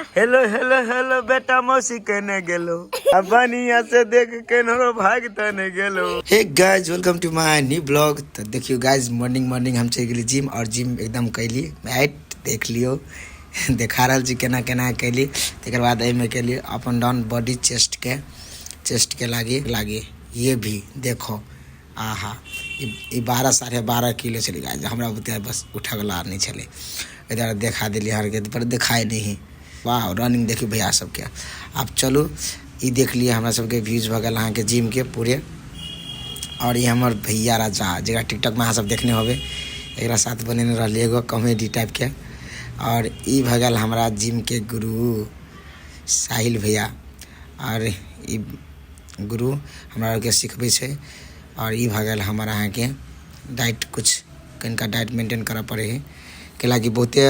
Hello hello hello बेटा मौसी कहने गेलो अब बनिया से देख के नरो भाग तने गेलो। Hey guys welcome to my new blog. तो देखियो गाइस मॉर्निंग हम चल गेली जिम और जिम एकदम कैली हाइट देख लियो देखा रहल छी केना केना कैली। तकर बाद एमे कैली up and down body chest के लागे ये भी देखो आहा ये 12-12.5 किलो चली गाइस। हमरा बुते बस उठे वाला नहीं चले इधर देखा दिली हर के पर दिखाई नहीं। वाह रनिंग देखिए भैया सबके। अब चलो ये देख लिए हमारा सबके व्यूज भगल अहाँ के जिम के पूरे। और ये हमार भैया राजा जगह टिकटॉक में अहाँ सब देखने होबे एक साथ बने रही एगो कॉमेडी टाइप के। और ये भगल हमारा जिम के गुरु साहिल भैया और ये गुरु हमारा के सिखबे छे। और ये भगल हमारा अहाँ के डाइट कुछ कनिका डाइट मेंटेन करे पड़े है कैला कि बहुते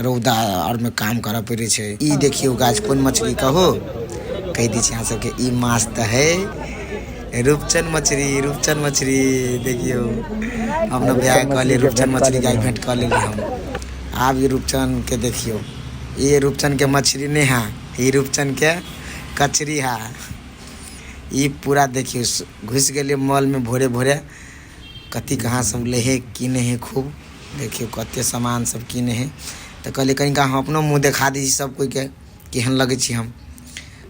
रौदा और में काम करे पड़े छे। ई देखियो गाछ कौन मछली कहो कह दी छे यहाँ सबके ई माछ त है रूपचन मछली देखियो हमने ब्याह कर ले रूपचन मछली गाय भेंट कर ले हम। आप ये रूपचन के देखियो ये रूपचन के मछली नहीं है ये रूपचन के कचरी है। ये पूरा देखियो घुस गए मॉल में भोरे कति कहाँ सब ले है किने है खूब देखियो कते सामान सब किने है। तो कहले कनिका हम अपनो मुँह देखा दी सब कोई के केहन लगे छी हम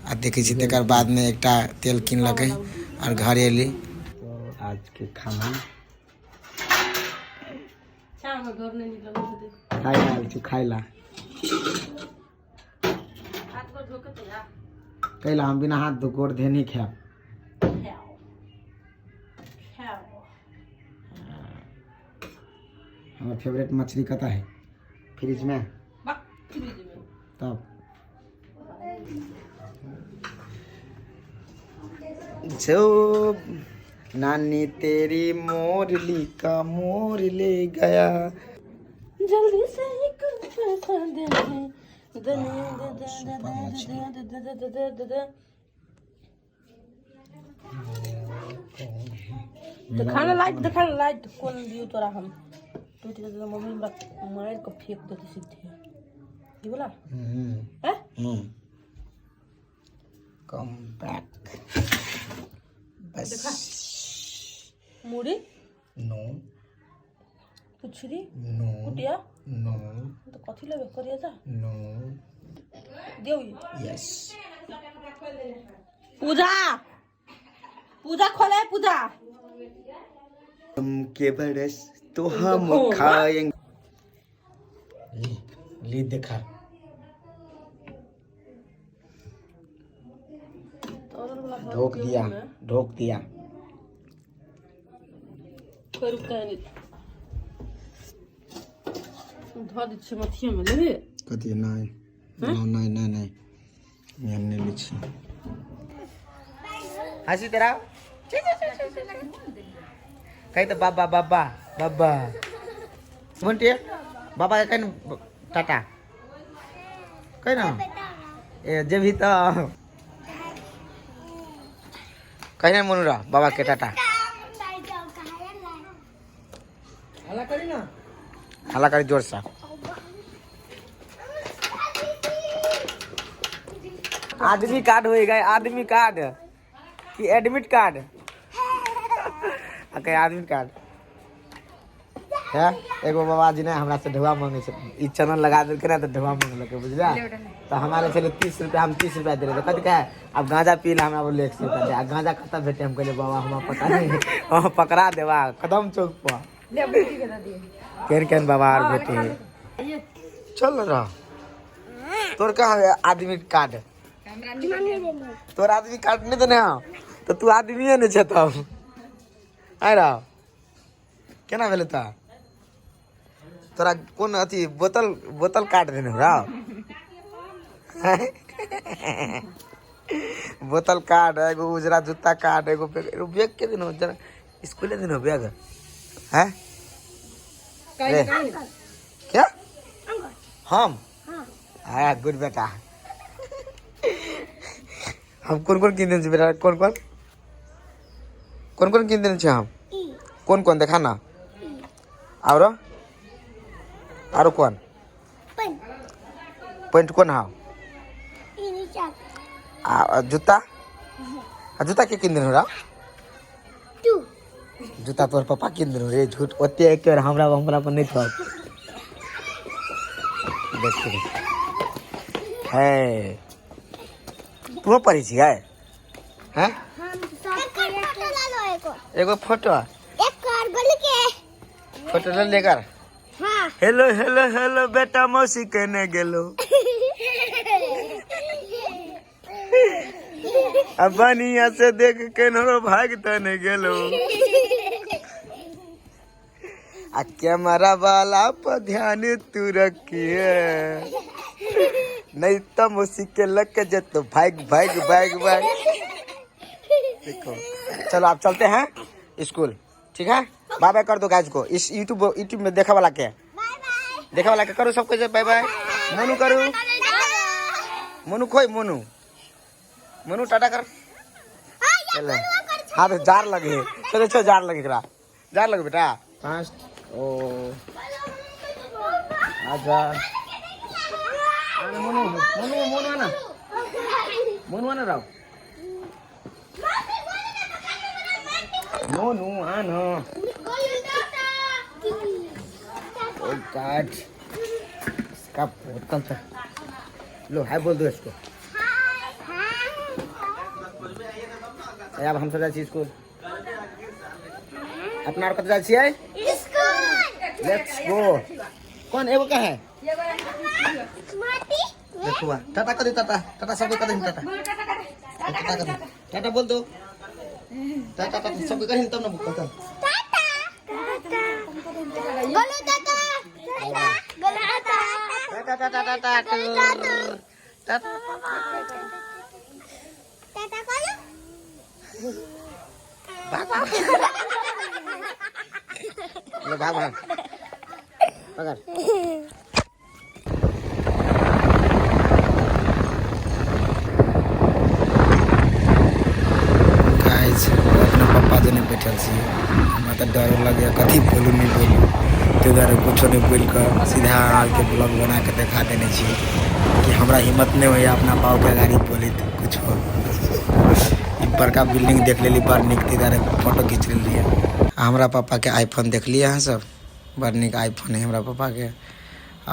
आ देखे छी। तकर बाद में एकटा तेल किन लगे और घर एली। तो आज के खाना खाइला कैला हम बिना हाथ धो कोर धे नहीं खाए। हमारा फेवरेट मछली कता है फ्रिज में तब जो नानी तेरी मोरली का मोर ले गया जल्दी से एक पैसा दे दिखा लाइट कौन दियो तोरा हम टूट गया मम्मी मार को फेंक देती सीधे ये बोला कम बैक बस मुड़ी नो पुछरी नो कुटिया नो तो कथि लेबे करिया जा नो देउ यस पूजा खोले पूजा हम के बरस तो हम खाएंगे ली देखा ढोक दिया कोई रुकता है नहीं धो दी छे मथिया में लेबे कथि नहीं हमने ली छी हंसी तेरा कहीं तो बाबा बोंटिए बाबा के कहीं टाटा कहीं ना ए जे भी तो कहीं ना मुनुरा बाबा के टाटा हला करी जोर से आदमी कार्ड होएगा आदमी कार्ड कि एडमिट कार्ड अके आदमी कार्ड है एगो बाबा जी ने हमरा से ढवा मांगे छे ई चैनल लगा देलके ना तो ढवा मांगलके बुझला। तो हमारे चले 30 रुपया हम 30 रुपया दे रहे कथि का अब गांजा पीला हमरा बोले 100 रुपया दे गांजा खत्म भेटे हम कहले बाबा हमरा पता नहीं वहां पकड़ा देवा कदम चौक पर ले बुद्धि के दे केन बाबा और बेटे चल रहा तोर कहां है आदमी कार्ड तोर आदमी कार्ड नहीं देने तो तू आदमी है नहीं छता आय रहा केना भेले ता तोरा कौन अथी बोतल काट देने रहा बोतल काट एगो उजरा जूता काट एगो बैग के दिन जरा स्कूल दिन हो बैग है क्या हम हाँ गुड बेटा हम कौन किन दिन बेटा कौन किन दिन हम कौन देखा ना और कौन पेंट कौन हाँ जूता जूता के किन दिन हो रहा जूता तोर पापा किन दिन हो रे झूठ ओते एक हमरा पर नहीं था है तू पढ़ी छी है हैं एगो फोटो फोटो लेकर हेलो हेलो हेलो बेटा मौसी कहने गेलो अब बनिया से देख के नरो भागता ने गेलो आ कैमरा वाला पर ध्यान तू रखिए नहीं तो मौसी के लग के जतो भाग भाग भाग भाग देखो चलो आप चलते हैं स्कूल ठीक है बाय बाय कर दो गाइस को इस यूट्यूब में देखा वाला के करो सबको बाय बाय मोनू करो मोनू खोई मोनू टाटा कर चले हाँ तो जार लगे चलो चलो जार लगे बेटा फास्ट ओ आजा मोनू आना राव मोनू आना ओ गॉड इसका बोतल था लो हाय बोल दो इसको अब हम सब जाए स्कूल अपना और कत जाए स्कूल लेट्स गो कौन एगो का है देखो टाटा कर दे टाटा सबको कर दे टाटा बोल दो टाटा सबको कर तब ना बुक करता भाग पकड़ अपना पप्पा जने बैठल छी हमरा तो डर लगे कथी बोलू नहीं बोलू तो इधर कुछ नहीं बोल कर सीधा के ब्लॉग बना के दिखा देने छी कि हमरा हिम्मत नहीं हुई अपना बाप के गाड़ी बोली तो कुछ हो बड़का बिल्डिंग देख लेली बड़ निक इधर फोटो खींच लिए हमरा पापा के आईफोन देख लिए हैं सब बड़ निक आईफोन है हमरा पापा के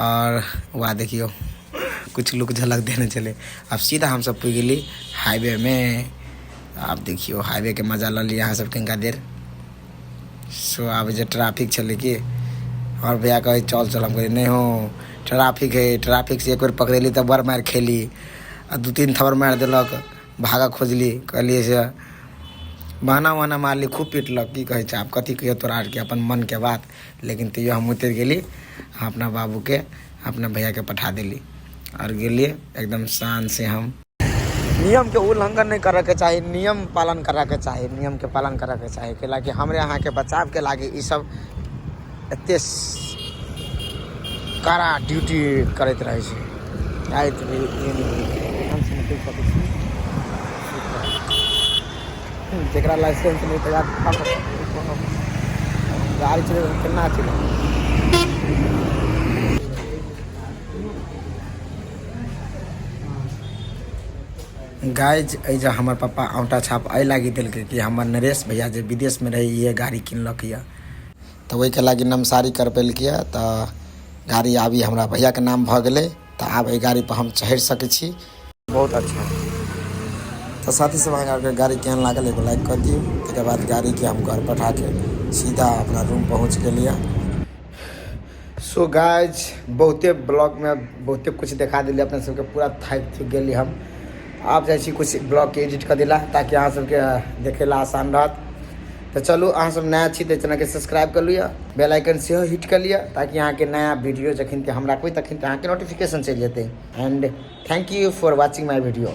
और वहाँ देखियो कुछ लोग झलक देने चले अब सीधा हम सब पुग गेली हाईवे में आप देखियो हाईवे के मजा ल लिया सब तनिका देर सो अब जो ट्रैफिक चले कि और भैया कहे चल हम कहे नहीं हो ट्रैफिक है ट्रैफिक से एक बार पकड़ेली तब बड़ मार खेली आ 2-3 थप्पड़ मार दिलक भागा खोजली कहलिए से बहाना वहाना मारली खूब पीटलक की कहे आप कथी कहियो तोरा के अपन मन के बात लेकिन तैयो हम उतर गेली अपना बाबू के अपना भैया के पठा दिली और गेलिए एकदम शान से हम नियम के उल्लंघन नहीं करे के चाहिए नियम पालन करे के चाहिए नियम के पालन करे के चाहिए कैला कि हमरे यहाँ के बचाव के लागे ये सब एते कड़ा ड्यूटी करते रहे जरा लाइसेंस नहीं तो गाड़ी चले केना चले गाइज एजा हमर पापा औंठा छाप एहि लागी दिलकै कि हमर नरेश भैया जे विदेश में रही ये गाड़ी किनलक यऽ तो वही के लागी नमसारी करबेलकै तो गाड़ी आबी हमरा भैया के नाम भ गेलै तो आब एहि गाड़ी पर हम चढ़ सकै छी बहुत अच्छा तो साथी सब अगर गाड़ी केहन लागल एगो लाइक कर दियो तकर बाद गाड़ी के हम घर पठा के सीधा अपना रूम पहुँच गेलिए सो गाइज बहुते ब्लॉग में बहुते कुछ दिखा दिली अपने सबके पूरा थक गेली हम आप जाए कुछ ब्लॉग के एडिट कर दिला ताकि अहाँ सबके देखेला आसान रहत तो चलू अहाँ सब नया छी तो चैनल के सब्सक्राइब कर लिया बेल आइकन से हिट कर लिया ताकि अहाँ के नया वीडियो जखन के हमरा कोई तखन अहाँ के नोटिफिकेशन चल जेते and thank you for watching my video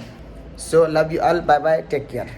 so love you all bye bye take care.